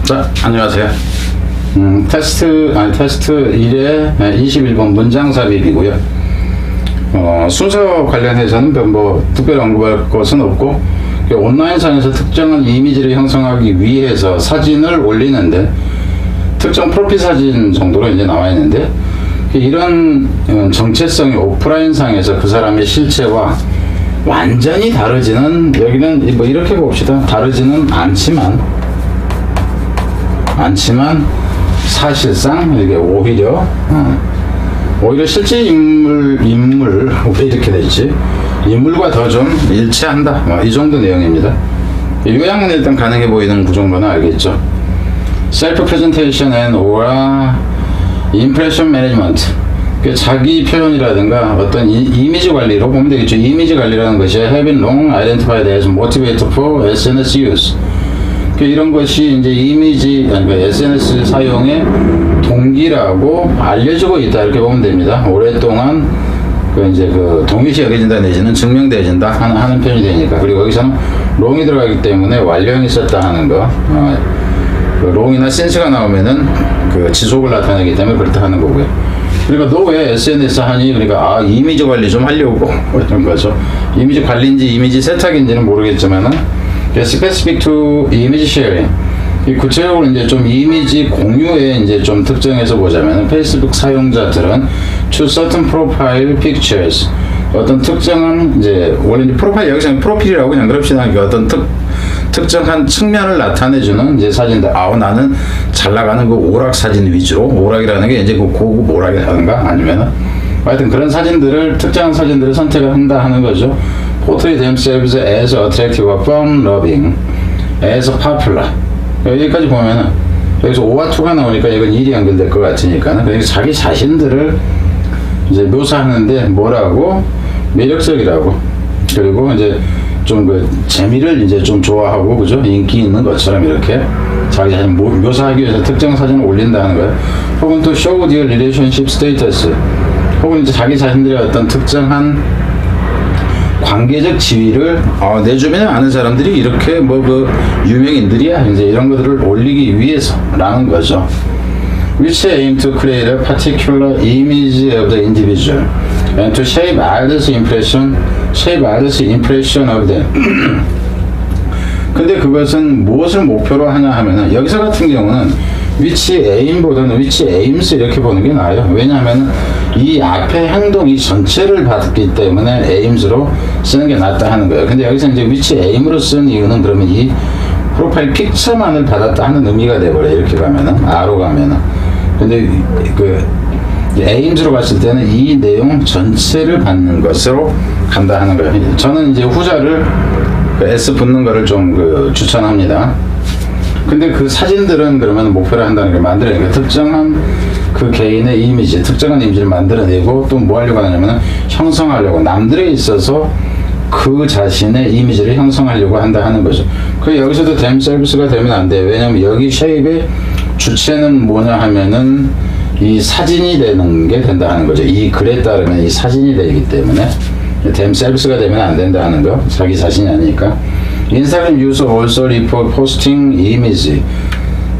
자, 안녕하세요. 테스트 1의 21번 문장 삽입이고요. 순서 관련해서는 뭐 특별히 언급할 것은 없고, 온라인상에서 특정한 이미지를 형성하기 위해서 사진을 올리는데, 특정 프로필 사진 정도로 이제 나와 있는데, 이런 정체성이 오프라인상에서 그 사람의 실체와 완전히 다르지는, 여기는 뭐 이렇게 봅시다. 다르지는 않지만 사실상 이게 오히려 실제 인물 왜 이렇게 됐지? 인물과 더 좀 일치한다. 이 정도 내용입니다. 요약은 일단 가능해 보이는 구조는 알겠죠. Self Presentation and Aura Impression Management. 자기 표현이라든가 어떤 이미지 관리로 보면 되겠죠. 이미지 관리라는 것이 have been long identified as motivated for SNS use. 이런 것이 이제 이미지, SNS 사용의 동기라고 알려지고 있다. 이렇게 보면 됩니다. 오랫동안 동일시 여겨진다 내지는 증명되어진다 하는 표현이 되니까. 그리고 여기서는 long이 들어가기 때문에 완료형이 있었다 하는 거. long이나 since가 나오면은 지속을 나타내기 때문에 그렇다 하는 거고요. 그러니까 너 왜 SNS 하니? 그러니까 이미지 관리 좀 하려고 이런 거죠. 이미지 관리인지 이미지 세탁인지는 모르겠지만은 specific to image sharing. 구체적으로 이제 좀 이미지 공유에 이제 좀 특정해서 보자면 페이스북 사용자들은 to certain profile pictures. 어떤 특정한 원래 프로파일 여기서 프로필이라고 그냥 그럽시다. 어떤 특정한 측면을 나타내주는 사진들. 나는 잘 나가는 그 오락 사진 위주로. 오락이라는 게 이제 고급 오락이라든가 아니면은 하여튼 그런 사진들을, 특정한 사진들을 선택을 한다 하는 거죠. Portray themselves as attractive, fun-loving, as popular. 여기까지 보면은, 여기서 5와 2가 나오니까 이건 1이 연결될 것 같으니까. 그러니까 자기 자신들을 묘사하는데 뭐라고? 매력적이라고. 그리고 좀 재미를 좀 좋아하고, 그죠? 인기 있는 것처럼 이렇게 자기 자신 묘사하기 위해서 특정 사진을 올린다는 거예요. 혹은 또 show their relationship status. 혹은 자기 자신들의 어떤 특정한 관계적 지위를 내 주변에 아는 사람들이 이렇게 유명인들이야 이런 것들을 올리기 위해서라는 거죠. Which aim to create a particular image of the individual and to shape others' impression of them. 근데 그것은 무엇을 목표로 하냐 하면은 여기서 같은 경우는 which aim보다는 which aims 이렇게 보는 게 나아요. 왜냐하면 이 앞에 행동이 전체를 받기 때문에 aims로 쓰는 게 낫다 하는 거예요. 근데 여기서 이제 which aim으로 쓰는 이유는 그러면 이 프로파일 픽처만을 받았다 하는 의미가 돼버려요. 이렇게 가면은 R로 가면은. 근데 aims로 갔을 때는 이 내용 전체를 받는 것으로 간다 하는 거예요. 저는 후자를 S 붙는 거를 좀 추천합니다. 근데 그 사진들은 그러면 목표로 한다는 걸 만들어내니까 특정한 그 개인의 이미지, 특정한 이미지를 만들어내고 또 뭐 하려고 하냐면 형성하려고, 남들에 있어서 그 자신의 이미지를 형성하려고 한다 하는 거죠. 여기서도 themselves가 되면 안 돼요. 왜냐면 여기 쉐입의 주체는 뭐냐 하면은 이 사진이 되는 게 된다 하는 거죠. 이 글에 따르면 이 사진이 되기 때문에 themselves가 되면 안 된다 하는 거. 자기 자신이 아니니까. Instagram user also report posting image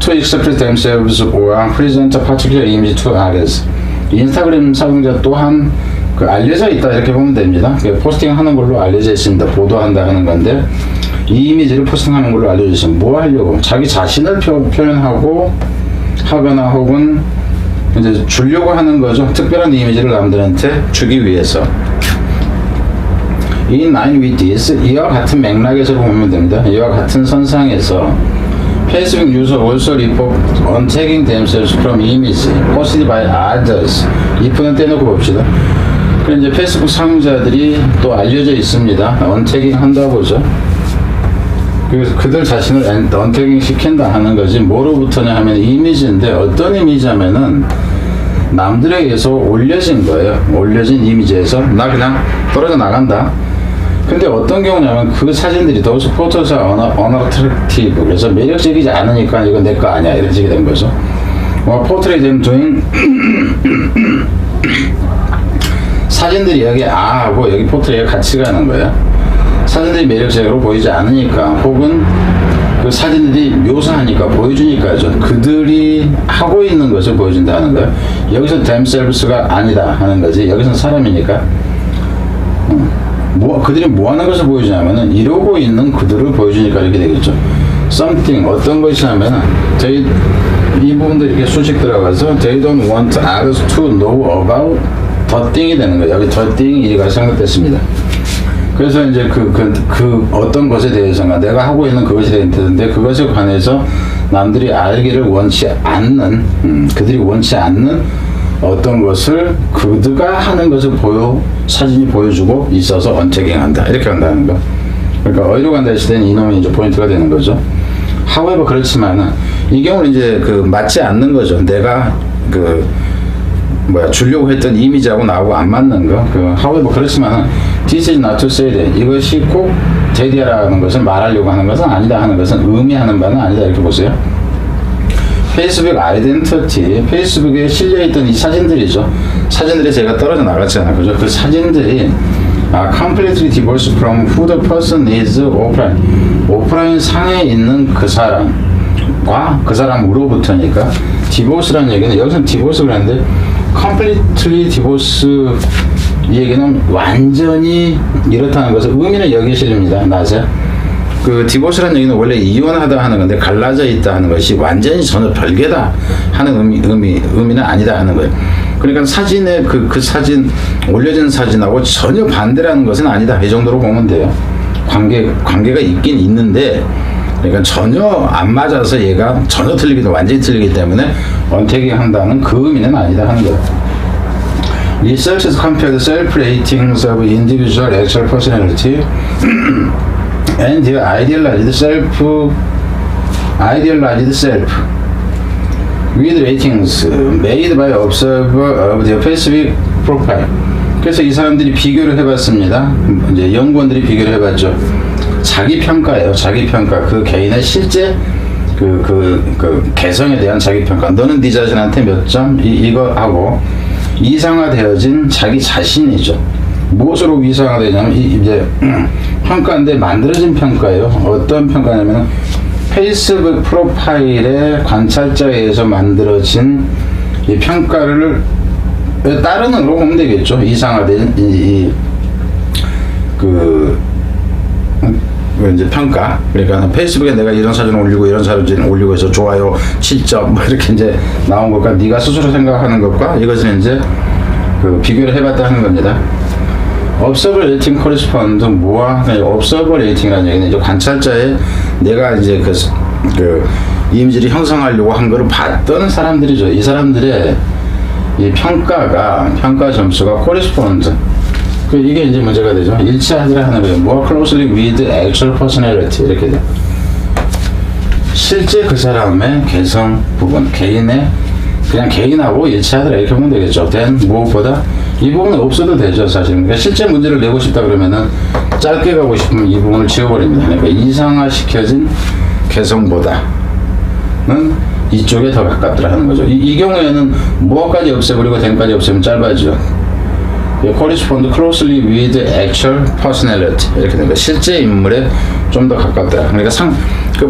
to express themselves or present a particular image to others. 인스타그램 사용자 또한 알려져 있다 이렇게 보면 됩니다. 포스팅하는 걸로 알려져 있습니다. 보도한다 하는 건데 이 이미지를 포스팅하는 걸로 알려져 있으면 뭐 하려고? 자기 자신을 표현하고 하거나 혹은 주려고 하는 거죠. 특별한 이미지를 남들한테 주기 위해서. In line with this, 이와 같은 맥락에서 보면 됩니다. 이와 같은 선상에서 Facebook user also report untagging themselves from image posted by others. if는 떼놓고 봅시다. 그리고 페이스북 사용자들이 또 알려져 있습니다. 언태깅 한다고죠. 그래서 그들 자신을 언태깅 시킨다 하는 거지. 뭐로부터냐 하면 이미지인데 어떤 이미지냐면은 남들에 의해서 올려진 거예요. 올려진 이미지에서 나 그냥 떨어져 나간다. 근데 어떤 경우냐면 그 사진들이 those photos are unattractive. 그래서 매력적이지 않으니까 이건 내 거 아니야. 이런 식이 된 거죠. portray them doing 사진들이 여기 하고 여기 포트레이가 같이 가는 거예요. 사진들이 매력적으로 보이지 않으니까 혹은 그 사진들이 묘사하니까 보여주니까죠. 그들이 하고 있는 것을 보여준다는 거예요. 여기서 themselves가 아니다 하는 거지. 여기서는 사람이니까 그들이 뭐 하는 것을 보여주냐면은 이러고 있는 그들을 보여주니까 이렇게 되겠죠. something 어떤 것이냐면은 이 부분도 이렇게 수식 들어가서 they don't want others to know about the thing이 되는 거예요. 여기 the thing 이가 생각됐습니다. 그래서 이제 그 어떤 것에 대해서가 내가 하고 있는 그것이 되는데 그것에 관해서 남들이 알기를 원치 않는 그들이 원치 않는 어떤 것을 그들가 하는 것을 사진이 보여주고 있어서 언체킹한다 이렇게 한다는 거. 그러니까 어디로 간다 했을 때는 이놈이 이제 포인트가 되는 거죠. however 그렇지만은 이 경우는 이제 맞지 않는 거죠. 내가 주려고 했던 이미지하고 나하고 안 맞는 거. however 그렇지만은 this is not to say that 이것이 꼭 대디라는 것을 말하려고 하는 것은 아니다 하는 것은 의미하는 바는 아니다 이렇게 보세요. 페이스북 아이덴티티, 페이스북에 실려있던 이 사진들이죠. 사진들이 제가 떨어져 나갔잖아요. 그죠? 그 사진들이 completely divorced from who the person is offline. 오프라인 상에 있는 그 사람과 그 사람으로부터니까 divorce라는 얘기는 여기서는 divorce를 하는데 completely divorce 이 얘기는 완전히 이렇다는 것을 의미는 여기에 실립니다. 낮에. 디보스라는 얘기는 원래 이혼하다 하는 건데 갈라져 있다 하는 것이 완전히 전혀 별개다 하는 의미는 아니다 하는 거예요. 그러니까 사진에 그 사진 올려진 사진하고 전혀 반대라는 것은 아니다. 이 정도로 보면 돼요. 관계가 있긴 있는데 그러니까 전혀 안 맞아서 얘가 전혀 완전히 틀리기 때문에 언택이 한다는 그 의미는 아니다 하는 거예요. Researchers compared self-ratings of individual actual personality and their idealized self with ratings made by observer of their Facebook profile. 그래서 이 사람들이 비교를 해봤습니다. 이제 연구원들이 비교를 해봤죠. 자기 평가예요. 자기 평가. 그 개인의 실제 그 개성에 대한 자기 평가. 너는 네 자신한테 몇 점? 이거 하고 이상화되어진 자기 자신이죠. 무엇으로 이상화되냐면 이제 평가인데 만들어진 평가예요. 어떤 평가냐면 페이스북 프로파일의 관찰자에 의해서 만들어진 이 평가를 따르는 으로 보면 되겠죠. 이상화된 이제 평가. 그러니까 페이스북에 내가 이런 사진 올리고 이런 사진 올리고 해서 좋아요 7점 뭐 이렇게 이제 나온 것과 네가 스스로 생각하는 것과 이것을 이제 비교를 해봤다 하는 겁니다. observer rating correspond 뭐와 observer rating이라는 얘기는 이제 관찰자의 내가 이제 그 이미지를 형성하려고 한 거를 봤던 사람들이죠. 이 사람들의 이 평가 점수가 correspond 이게 이제 문제가 되죠. 일치하더라 하는 거예요. more closely with actual personality 이렇게 돼. 실제 그 사람의 개성 부분, 그냥 개인하고 일치하더라 이렇게 보면 되겠죠. then 무엇보다 이 부분은 없어도 되죠 사실. 그러니까 실제 문제를 내고 싶다 그러면은 짧게 가고 싶으면 이 부분을 지워버립니다. 그러니까 이상화시켜진 개성보다는 이쪽에 더 가깝더라 하는 거죠. 이 경우에는 무엇까지 없애버리고 then까지 없애면 짧아지죠. correspond closely with actual personality 이렇게 되는 거예요. 실제 인물에 좀 더 가깝다. 그러니까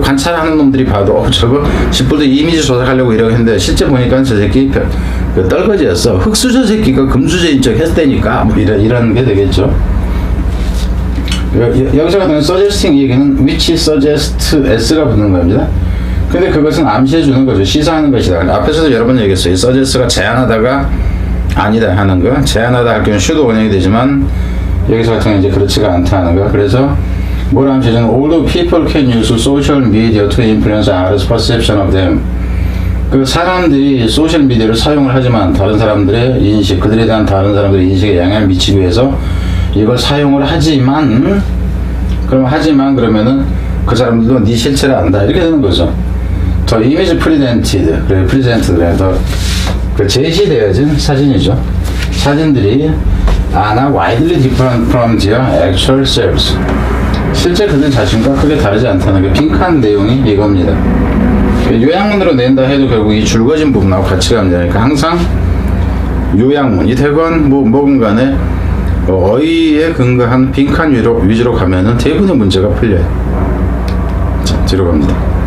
관찰하는 놈들이 봐도 저거 10불도 이미지 조작하려고 이러고 했는데 실제 보니까 저 새끼 떨거지였어. 흑수 저 새끼가 금수저인 척 했다니까 뭐 이런 게 되겠죠. 여기서 같은 suggesting 얘기는 which suggest s가 붙는 겁니다. 근데 그것은 암시해 주는 거죠. 시사하는 것이다. 앞에서도 여러 번 얘기했어요. suggest가 제안하다가 아니다 하는 거. 제안하다 할 경우는 should 원형이 되지만 여기서 같은 경우는 이제 그렇지가 않다 하는 거. 그래서 뭐라 하면 되죠? Although people can use social media to influence others' perception of them. 사람들이 소셜 미디어를 사용을 하지만 다른 사람들의 인식, 그들에 대한 다른 사람들의 인식에 영향을 미치기 위해서 이걸 사용을 하지만 그러면은 그 사람들도 네 실체를 안다 이렇게 되는 거죠. 더 이미지 프리젠티드 더 제시되어진 사진이죠. 사진들이 are widely different from their actual selves. 실제 그들 자신과 크게 다르지 않다는 게 빈칸 내용이 이겁니다. 요약문으로 낸다 해도 결국 이 줄거진 부분하고 같이 가면 되니까 항상 요약문이 되건 뭐건 간에 어휘에 근거한 빈칸 위주로 가면은 대부분의 문제가 풀려요. 자, 뒤로 갑니다.